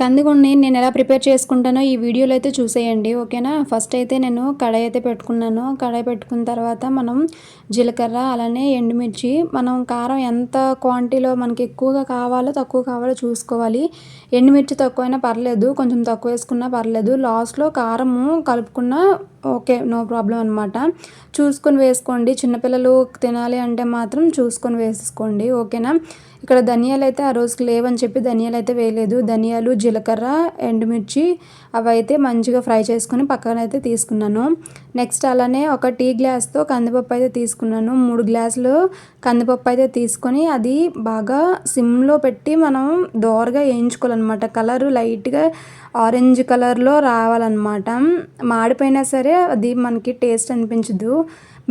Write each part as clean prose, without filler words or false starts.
కందిగుండ్ని నేను ఎలా ప్రిపేర్ చేసుకుంటానో ఈ వీడియోలో అయితే చూసేయండి, ఓకేనా. ఫస్ట్ అయితే నేను కడాయి అయితే పెట్టుకున్నాను. కడాయి పెట్టుకున్న తర్వాత మనం జీలకర్ర అలానే ఎండుమిర్చి, మనం కారం ఎంత క్వాంటిటీలో మనకి ఎక్కువగా కావాలో తక్కువ కావాలో చూసుకోవాలి. ఎండుమిర్చి తక్కువైనా పర్లేదు, కొంచెం తక్కువ వేసుకున్నా పర్లేదు. లాస్ట్లో కారము కలుపుకున్న ఓకే, నో ప్రాబ్లం అనమాట. చూసుకొని వేసుకోండి. చిన్నపిల్లలు తినాలి అంటే మాత్రం చూసుకొని వేసుకోండి, ఓకేనా. ఇక్కడ ధనియాలు అయితే ఆ రోజుకి లేవని చెప్పి ధనియాలు అయితే వేయలేదు. ధనియాలు, జీలకర్ర, ఎండుమిర్చి అవి అయితే మంచిగా ఫ్రై చేసుకొని పక్కన అయితే తీసుకున్నాను. నెక్స్ట్ అలానే ఒక టీ గ్లాస్తో కందిపప్పు అయితే తీసుకున్నాను. 3 గ్లాసులు కందిపప్పు అయితే తీసుకొని అది బాగా సిమ్లో పెట్టి మనం దోరగా వేయించుకోవాలన్నమాట. కలరు లైట్గా ఆరెంజ్ కలర్లో రావాలన్నమాట. మాడిపోయినా సరే అది మనకి టేస్ట్ అనిపించదు.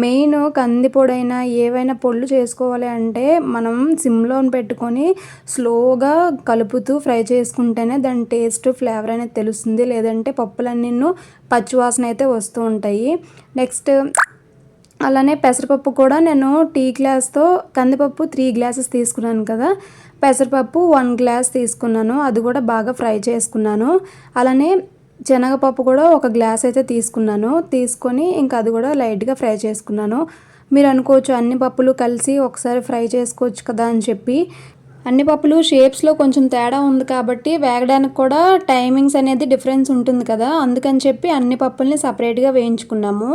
మెయిన్ కందిపొడైనా ఏవైనా పొడులు చేసుకోవాలి అంటే మనం సిమ్లో పెట్టుకొని స్లోగా కలుపుతూ ఫ్రై చేసుకుంటేనే దాని టేస్ట్ ఫ్లేవర్ అనేది తెలుస్తుంది. లేదంటే పప్పులన్నీ పచ్చివాసన అయితే వస్తూ ఉంటాయి. నెక్స్ట్ అలానే పెసరపప్పు కూడా నేను టీ గ్లాస్తో కందిపప్పు 3 గ్లాసెస్ తీసుకున్నాను కదా, పెసరపప్పు 1 గ్లాస్ తీసుకున్నాను. అది కూడా బాగా ఫ్రై చేసుకున్నాను. అలానే శనగపప్పు కూడా 1 గ్లాస్ అయితే తీసుకొని ఇంకా అది కూడా లైట్గా ఫ్రై చేసుకున్నాను. మీరు అనుకోవచ్చు అన్ని పప్పులు కలిసి ఒకసారి ఫ్రై చేసుకోవచ్చు కదా అని చెప్పి. అన్ని పప్పులు షేప్స్లో కొంచెం తేడా ఉంది కాబట్టి వేగడానికి కూడా టైమింగ్స్ అనేది డిఫరెన్స్ ఉంటుంది కదా, అందుకని చెప్పి అన్ని పప్పుల్ని సపరేట్గా వేయించుకున్నాము.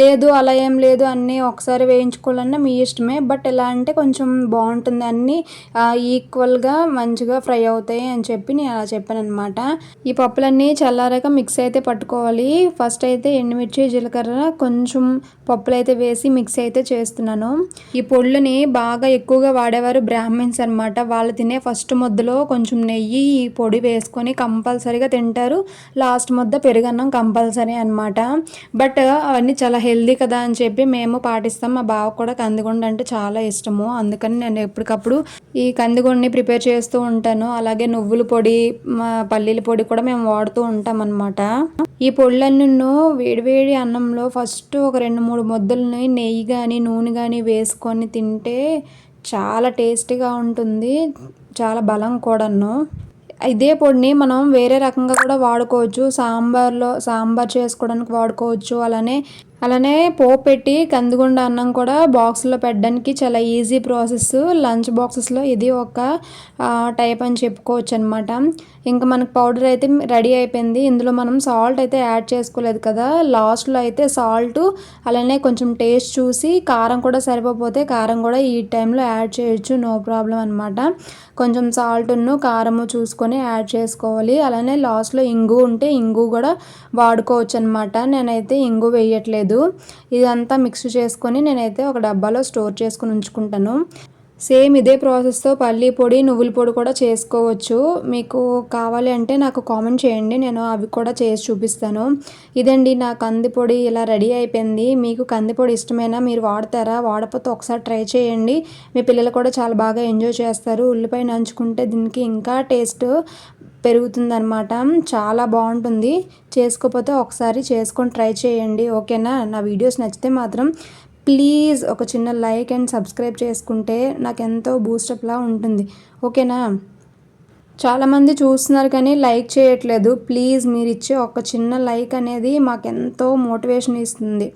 లేదు అలా ఏం లేదు, అన్నీ ఒకసారి వేయించుకోవాలన్నా మీ ఇష్టమే. బట్ ఎలా అంటే కొంచెం బాగుంటుంది, అన్నీ ఈక్వల్గా మంచిగా ఫ్రై అవుతాయి అని చెప్పి నేను అలా చెప్పాను అనమాట. ఈ పప్పులన్నీ చల్లారాక మిక్స్ అయితే పట్టుకోవాలి. ఫస్ట్ అయితే ఎండుమిర్చి, జీలకర్ర, కొంచెం పప్పులు అయితే వేసి మిక్స్ అయితే చేస్తున్నాను. ఈ పొళ్ళుని బాగా ఎక్కువగా వాడేవారు బ్రాహ్మిన్స్ అనమాట. వాళ్ళు తినే ఫస్ట్ ముద్దలో కొంచెం నెయ్యి, ఈ పొడి వేసుకొని కంపల్సరీగా తింటారు. లాస్ట్ ముద్ద పెరుగన్నం కంపల్సరీ అనమాట. బట్ అవన్నీ చాలా హెల్దీ కదా అని చెప్పి మేము పాటిస్తాం. మా బావ కూడా కందిగుండ అంటే చాలా ఇష్టము, అందుకని నేను ఎప్పటికప్పుడు ఈ కందిగుండని ప్రిపేర్ చేస్తూ ఉంటాను. అలాగే నువ్వుల పొడి, పల్లీల పొడి కూడా మేము వాడుతూ ఉంటాం అనమాట. ఈ పొళ్ళన్నీ వేడివేడి అన్నంలో ఫస్ట్ ఒక 2-3 ముద్దలని నెయ్యి కానీ నూనె కానీ వేసుకొని తింటే చాలా టేస్టీగా ఉంటుంది, చాలా బలం కూడాను. ఇదే పొడిని మనం వేరే రకంగా కూడా వాడుకోవచ్చు. సాంబార్ చేసుకోవడానికి వాడుకోవచ్చు. అలానే పోపు పెట్టి కందిగుండ అన్నం కూడా బాక్స్లో పెట్టడానికి చాలా ఈజీ ప్రాసెస్. లంచ్ బాక్సెస్లో ఇది ఒక టైప్ అని చెప్పుకోవచ్చు అనమాట. ఇంకా మనకు పౌడర్ అయితే రెడీ అయిపోయింది. ఇందులో మనం సాల్ట్ అయితే యాడ్ చేసుకోలేదు కదా, లాస్ట్లో అయితే సాల్ట్ అలానే కొంచెం టేస్ట్ చూసి కారం కూడా సరిపోతే కారం కూడా ఈ టైంలో యాడ్ చేయొచ్చు, నో ప్రాబ్లం అనమాట. కొంచెం సాల్ట్ను కారము చూసుకొని యాడ్ చేసుకోవాలి. అలానే లాస్ట్లో ఇంగు ఉంటే ఇంగు కూడా వాడుకోవచ్చు అనమాట. నేనైతే ఇంగు వేయట్లేదు. ఇదంతా మిక్స్ చేసుకొని నేనైతే ఒక డబ్బాలో స్టోర్ చేసుకొని ఉంచుకుంటాను. సేమ్ ఇదే ప్రాసెస్తో పల్లీ పొడి, నువ్వుల పొడి కూడా చేసుకోవచ్చు. మీకు కావాలి అంటే నాకు కామెంట్ చేయండి, నేను అవి కూడా చేసి చూపిస్తాను. ఇదండి నా కందిపొడి ఇలా రెడీ అయిపోయింది. మీకు కందిపొడి ఇష్టమైనా మీరు వాడతారా? వాడకపోతే ఒకసారి ట్రై చేయండి, మీ పిల్లలు కూడా చాలా బాగా ఎంజాయ్ చేస్తారు. ఉల్లిపాయ నంచుకుంటే దీనికి ఇంకా టేస్ట్ పెరుగుతుందన్నమాట, చాలా బాగుంటుంది. చేసుకోకపోతే ఒకసారి చేసుకొని ట్రై చేయండి, ఓకేనా. నా వీడియోస్ నచ్చితే మాత్రం ప్లీజ్ ఒక చిన్న లైక్ అండ్ సబ్స్క్రైబ్ చేసుకుంటే నాకు ఎంతో బూస్టప్లా ఉంటుంది, ఓకేనా. చాలామంది చూస్తున్నారు కానీ లైక్ చేయట్లేదు. ప్లీజ్ మీరు ఇచ్చే ఒక చిన్న లైక్ అనేది మాకెంతో మోటివేషన్ ఇస్తుంది.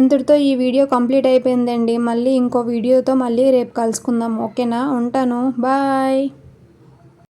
ఎంతటితో ఈ వీడియో కంప్లీట్ అయిపోయిందండి. మళ్ళీ ఇంకో వీడియోతో మళ్ళీ రేపు కలుసుకుందాం, ఓకేనా. ఉంటాను, బాయ్.